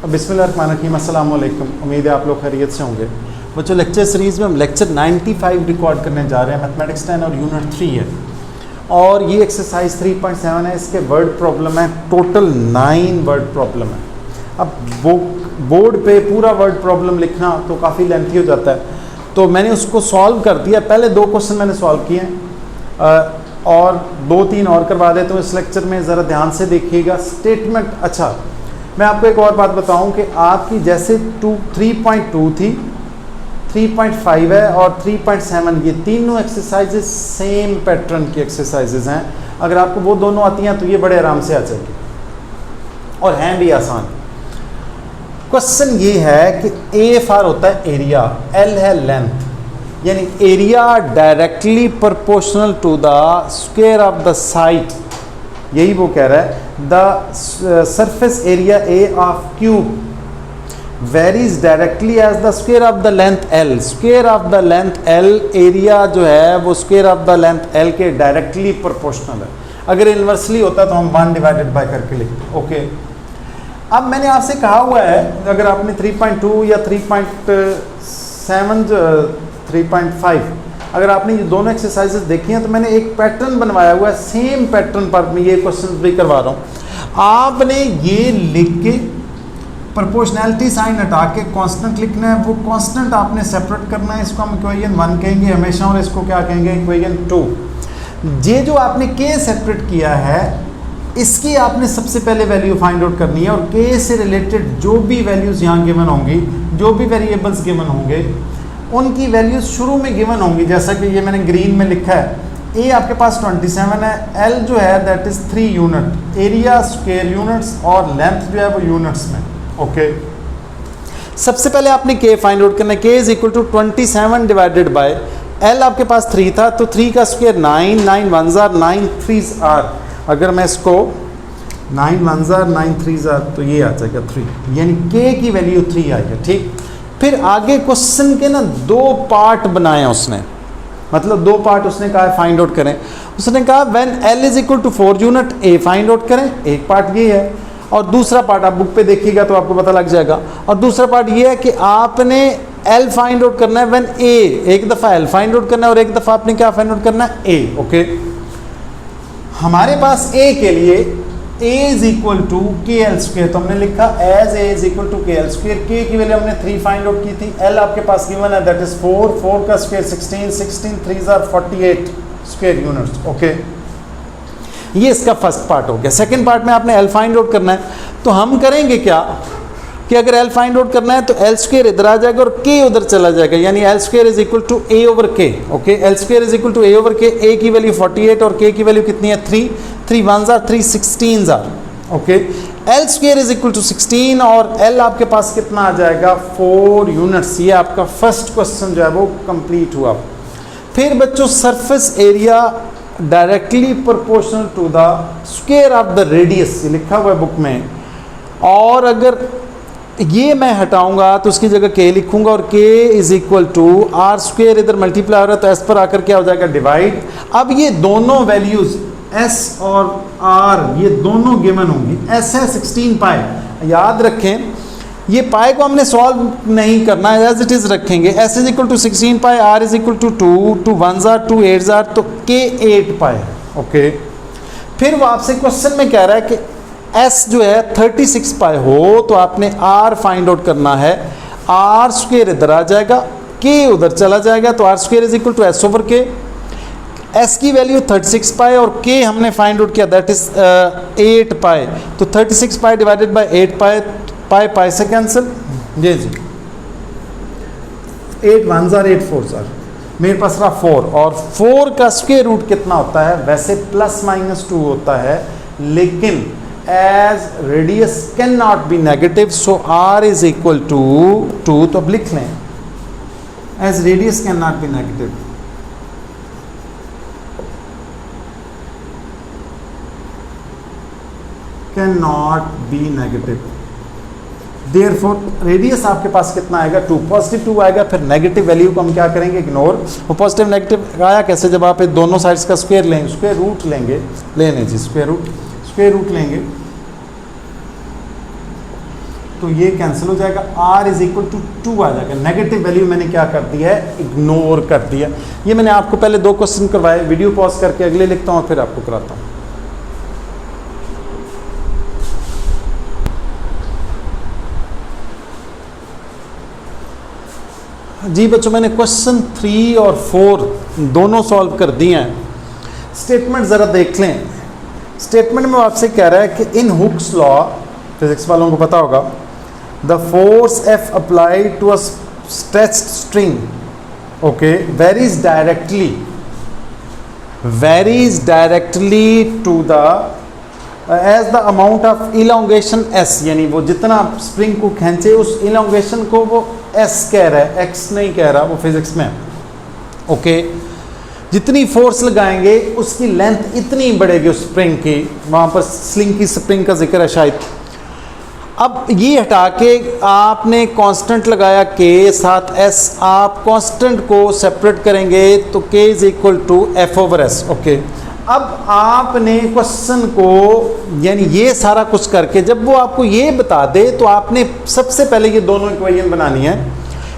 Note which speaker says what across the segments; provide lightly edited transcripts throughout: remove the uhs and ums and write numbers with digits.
Speaker 1: बिस्मिल्लाहिर्रहमानिर्रहीम, अस्सलाम वालेकुम। उम्मीद है आप लोग खैरियत से होंगे। बच्चों, लेक्चर सीरीज़ में हम लेक्चर 95 रिकॉर्ड करने जा रहे हैं। मैथमेटिक्स 10 और यूनिट 3 है और ये एक्सरसाइज 3.7 है। इसके वर्ड प्रॉब्लम है, टोटल 9 वर्ड प्रॉब्लम है। अब बोर्ड पे पूरा वर्ड प्रॉब्लम लिखना तो काफ़ी लेंथी हो जाता है, तो मैंने उसको सॉल्व कर दिया। पहले 2 क्वेश्चन मैंने सॉल्व किए हैं और 2-3 और करवा देता हूँ इस लेक्चर में, ज़रा ध्यान से देखिएगा। स्टेटमेंट, अच्छा मैं आपको एक और बात बताऊं कि आपकी जैसे 3.2 थी, 3.5 है और 3.7, ये तीनों एक्सरसाइजेस सेम पैटर्न की एक्सरसाइजेस हैं। अगर आपको वो दोनों आती हैं तो ये बड़े आराम से आ जाएगी और हैं भी आसान। क्वेश्चन ये है कि ए फॉर होता है एरिया, एल है लेंथ, यानी area directly proportional to the square of the side. यही वो कह रहा है, the surface area A of cube varies directly as the square of the length L. Square of the length L, area जो है वो square of the length L के directly proportional है। अगर इन्वर्सली होता तो हम 1 डिवाइडेड बाय करके लिखते। ओके, अब मैंने आपसे कहा हुआ है, अगर आपने 3.2 या 3.7 3.5 अगर आपने ये दोनों एक्सरसाइजेस देखी हैं तो मैंने एक पैटर्न बनवाया हुआ है। सेम पैटर्न पर मैं ये क्वेश्चन भी करवा रहा हूँ। आपने ये लिख के प्रोपोर्शनैलिटी साइन हटा के कांस्टेंट लिखना है। वो कांस्टेंट आपने सेपरेट करना है। इसको हम इक्वेशन 1 कहेंगे हमेशा और इसको क्या कहेंगे, इक्वेशन 2। ये जो आपने के सेपरेट किया है इसकी आपने सबसे पहले वैल्यू फाइंड आउट करनी है और के से रिलेटेड जो भी वैल्यूज़ यहाँ गिवन होंगी, जो भी वेरिएबल्स गिवन होंगे उनकी वैल्यूज शुरू में गिवन होंगी। जैसा कि ये मैंने ग्रीन में लिखा है, ए आपके पास 27 है, एल जो है that is 3 unit, area square units और लेंथ जो है वो यूनिट्स में। ओके, सबसे पहले आपने के फाइंड आउट करना है। K is equal to 27 divided by L आपके पास 3 था तो 3 का square 9, 9 1s are 9 3s are। अगर मैं इसको 9 1s are 9 3s are तो ये आ जाएगा 3, यानी के की वैल्यू 3 आएगा। ठीक, फिर आगे क्वेश्चन के ना 2 पार्ट बनाए हैं उसने, मतलब 2 पार्ट उसने कहा है फाइंड आउट करें। उसने कहा when L is equal to 4 unit A find out करें। एक पार्ट ये है और दूसरा पार्ट आप बुक पे देखिएगा तो आपको पता लग जाएगा। और दूसरा पार्ट ये है कि आपने एल फाइंड आउट करना है व्हेन ए, एक दफ़ा एल फाइंड आउट करना है और एक दफ़ा आपने क्या फाइंड आउट करना है, ए। ओके, हमारे पास ए के लिए a is equal to K L square, तो हमने लिखा as A is equal to K L square. K की वैल्यू हमने 3 फाइंड आउट की थी, एल आपके पास गिवन है दैट इज 4, 4 का square 16, 16 3s are 48 square units. Okay, ये इसका फर्स्ट पार्ट हो गया। सेकंड पार्ट में आपने एल फाइंड आउट करना है, तो हम करेंगे क्या कि अगर एल फाइंड आउट करना है तो एल स्क्वेयर इधर आ जाएगा और के उधर चला जाएगा, यानी L square is equal to A over K. Okay, L square is equal to A over K. A की वैल्यू 48 और के की वैल्यू कितनी है, 3, 3 1s are 3 16s are। Okay, L square is equal to 16 और एल आपके पास कितना आ जाएगा, 4 यूनिट्स। ये आपका फर्स्ट क्वेश्चन जो है वो कंप्लीट हुआ। फिर बच्चों, surface area directly proportional to the square of the radius, ये लिखा हुआ है बुक में। और अगर ये मैं हटाऊंगा तो उसकी जगह के लिखूंगा और K is equal to R square, इधर मल्टीप्लाई हो रहा है तो एस पर आकर क्या हो जाएगा, डिवाइड। अब ये दोनों वैल्यूज एस और आर ये दोनों गिवन होंगी। एस है 16 पाई, याद रखें ये पाई को हमने सॉल्व नहीं करना है, एज इट इज रखेंगे। S is equal to 16 pi, R is equal to 2, 2 1s are 2 8s are, तो के 8 पाई। ओके, फिर वो आपसे क्वेश्चन में कह रहा है कि एस जो है 36 पाई हो तो आपने आर फाइंड आउट करना है। आर स्क्वेयर इधर आ जाएगा, के उधर चला जाएगा, तो R square is equal to S over K. S की वैल्यू 36 पाई और के हमने फाइंड आउट किया दैट इज 8 पाई, तो 36 पाई divided by 8 pi, pi pi से कैंसिल। जी जी, 8 1s are 8 4s are, मेरे पास रहा 4 और 4 का स्क्वायर रूट कितना होता है, वैसे +-2 होता है, लेकिन as radius can not be negative so R is equal to 2, तो अब लिख लें as radius can not be negative, can not be negative, therefore radius आपके पास कितना आएगा, 2, पॉजिटिव 2 आएगा। फिर नेगेटिव वैल्यू को हम क्या करेंगे, इग्नोर। वो पॉजिटिव नेगेटिव आया कैसे, जब आप दोनों साइड्स का स्क्वायर लेंगे, स्क्वायर रूट लेंगे, लेने जी स्क्वायर रूट लेंगे तो ये कैंसिल हो जाएगा, r इज इक्वल टू 2 आ जाएगा। नेगेटिव वैल्यू मैंने क्या कर दिया है, इग्नोर कर दिया। ये मैंने आपको पहले 2 क्वेश्चन करवाए, वीडियो पॉज करके अगले लिखता हूँ फिर आपको कराता हूँ। जी बच्चों, मैंने क्वेश्चन 3 और 4 दोनों सॉल्व कर दिए हैं। स्टेटमेंट ज़रा देख लें। स्टेटमेंट में आपसे कह रहा है कि इन हुक्स लॉ, फिजिक्स वालों को पता होगा, the force F applied to a stretched string, okay, varies directly to the as the amount of elongation S, यानी वो जितना स्प्रिंग को खींचे उस इलोंगेशन को वो S कह रहा है, X नहीं कह रहा, वो फिजिक्स में, ओके। जितनी फोर्स लगाएंगे उसकी लेंथ इतनी बढ़ेगी उस स्प्रिंग की, वहाँ पर स्लिंग की स्प्रिंग का जिक्र है शायद। अब ये हटा के आपने कांस्टेंट लगाया K साथ S, आप कांस्टेंट को सेपरेट करेंगे तो K is equal to F/S, okay. अब आपने क्वेश्चन को, यानी ये सारा कुछ करके जब वो आपको ये बता दे तो आपने सबसे पहले ये दोनों इक्वेशन बनानी है।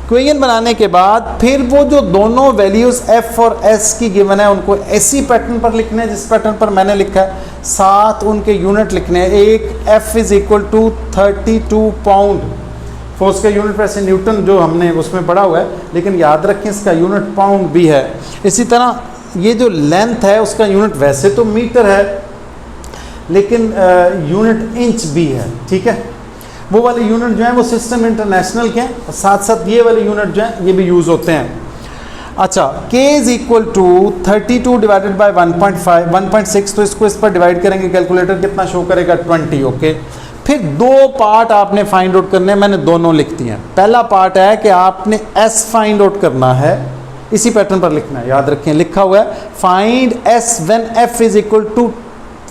Speaker 1: इक्वेशन बनाने के बाद फिर वो जो दोनों वैल्यूज़ F और S की गिवन है उनको ऐसी पैटर्न पर लिखने हैं जिस पैटर्न पर मैंने लिखा है, साथ उनके यूनिट लिखने हैं। एक F is equal to 32 pound, force का यूनिट वैसे न्यूटन जो हमने उसमें पढ़ा हुआ है, लेकिन याद रखें इसका यूनिट पाउंड भी है। इसी तरह ये जो लेंथ है उसका यूनिट वैसे तो मीटर है लेकिन यूनिट इंच भी है, ठीक है। वो वाले यूनिट जो हैं वो सिस्टम इंटरनेशनल के हैं, और साथ साथ ये वाले यूनिट जो हैं ये भी यूज़ होते हैं। अच्छा, K is equal to 32 divided by 1.6, तो इसको इस पर डिवाइड करेंगे, कैलकुलेटर कितना शो करेगा 20, ओके। फिर 2 पार्ट आपने फाइंड आउट करने हैं, मैंने दोनों लिख दिए हैं। पहला पार्ट है कि आपने S फाइंड आउट करना है, इसी पैटर्न पर लिखना है, याद रखें लिखा हुआ है find S when F is equal to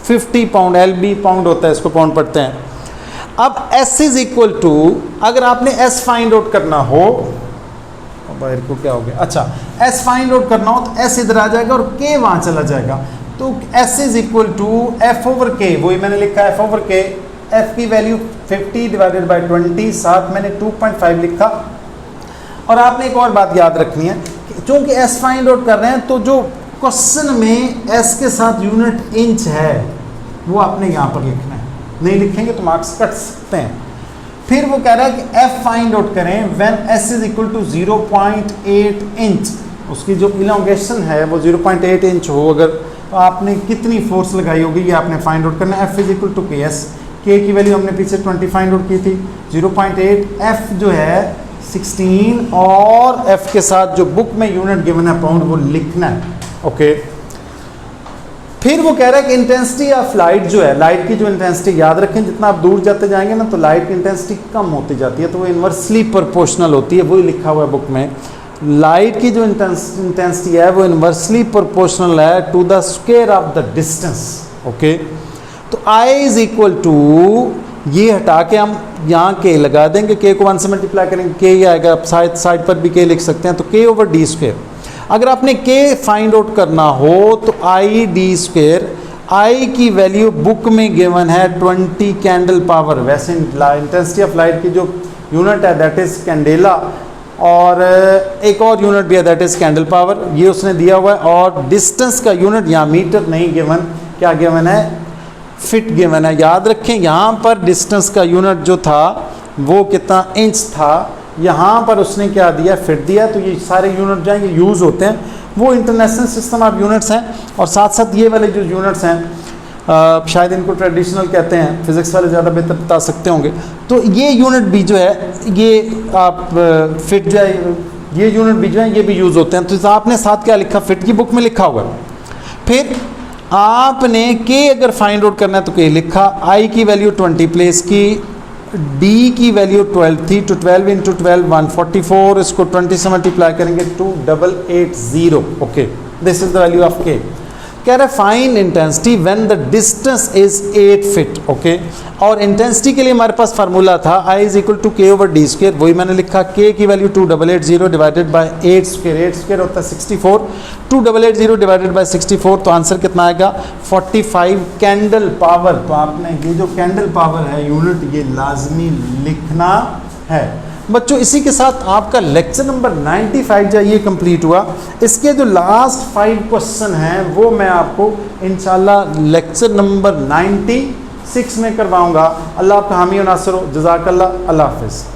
Speaker 1: 50 pound, LB pound होता है, इसको पाउंड पढ़ते हैं। अब S इज इक्वल टू, अगर आपने S फाइंड आउट करना हो, बाहर को क्या हो गया, अच्छा S फाइंड आउट करना हो तो S इधर आ जाएगा और K वहां चला जाएगा, तो S is equal to F/K, वही मैंने लिखा है F/K। F की वैल्यू 50 डिवाइडेड बाई 20, साथ मैंने 2.5 लिखा। और आपने एक और बात याद रखनी है, चूंकि S फाइंड आउट कर रहे हैं तो जो क्वेश्चन में S के साथ यूनिट इंच है वो आपने यहाँ पर लिखना है, नहीं लिखेंगे तो मार्क्स कट सकते हैं। फिर वो कह रहा है कि F फाइंड आउट करें when S is equal to 0.8 inch, उसकी जो इलोंगेशन है वो 0.8 इंच हो, अगर तो आपने कितनी फोर्स लगाई होगी ये आपने फाइंड आउट करना है। F is equal to KS, K की वैल्यू हमने पीछे 20 फाइंड आउट की थी, 0.8, F जो है 16, और F के साथ जो बुक में यूनिट गिवन है पाउंड वो लिखना है, ओके। फिर वो कह रहा है कि इंटेंसिटी ऑफ लाइट जो है, लाइट की जो इंटेंसिटी, याद रखें जितना आप दूर जाते जाएंगे ना तो लाइट की इंटेंसिटी कम होती जाती है, तो वो इन्वर्सली प्रोपोर्शनल होती है, वही लिखा हुआ है बुक में। लाइट की जो इंटेंसिटी है वो इन्वर्सली प्रोपोर्शनल है to the square of the distance, okay. तो I इज इक्वल टू, ये हटा के हम यहाँ K लगा देंगे, K को 1 से मल्टीप्लाई करेंगे, K ही आएगा, आप साइड पर भी K लिख सकते हैं, तो K/d²। अगर आपने K फाइंड आउट करना हो तो I/d², I की वैल्यू बुक में गिवन है 20 कैंडल पावर, वैसे इंटेंसिटी ऑफ लाइट की जो यूनिट है दैट इज कैंडेला, और एक और यूनिट भी है दैट इज कैंडल पावर, ये उसने दिया हुआ है। और डिस्टेंस का यूनिट यहाँ मीटर नहीं गिवन, क्या गिवन है, फिट गिवन है। याद रखें यहाँ पर डिस्टेंस का यूनिट जो था वो कितना इंच था, यहाँ पर उसने क्या दिया, फिट दिया। तो ये सारे यूनिट जो हैं ये यूज़ होते हैं, वो इंटरनेशनल सिस्टम ऑफ यूनिट्स हैं। और साथ साथ ये वाले जो यूनिट्स हैं शायद इनको ट्रेडिशनल कहते हैं, फिजिक्स वाले ज़्यादा बेहतर बता सकते होंगे। तो ये यूनिट भी जो है, ये आप फिट जो है, ये यूनिट भी जो है ये भी यूज़ होते हैं। तो आपने साथ क्या लिखा, फिट की बुक में लिखा हुआ है। फिर आपने K अगर फाइंड आउट करना है तो K लिखा, I की वैल्यू 20 प्लेस की, D की वैल्यू 12 थी, तो 12 इंटू 12 144, इसको 20 से मल्टीप्लाई करेंगे 2880, okay, this is the value of K। कह रहा है find intensity when the distance is 8 feet, okay. और इंटेंसिटी के लिए हमारे पास फार्मूला था I is equal to k over D square, वही मैंने लिखा k की वैल्यू 2880 डिवाइडेड बाय 8 स्क्वेयर होता है 64, 2880 डिवाइडेड बाय 64, तो आंसर कितना आएगा 45 कैंडल पावर। तो आपने ये जो कैंडल पावर है यूनिट ये लाजमी लिखना है। बच्चों इसी के साथ आपका लेक्चर नंबर 95 जो ये कंप्लीट हुआ। इसके जो लास्ट 5 क्वेश्चन हैं वो मैं आपको इंशाल्लाह लेक्चर नंबर 96 में करवाऊंगा। अल्लाह आपका हामी और नासिर हो। जज़ाकल्लाह। अल्लाह हाफ़िज़।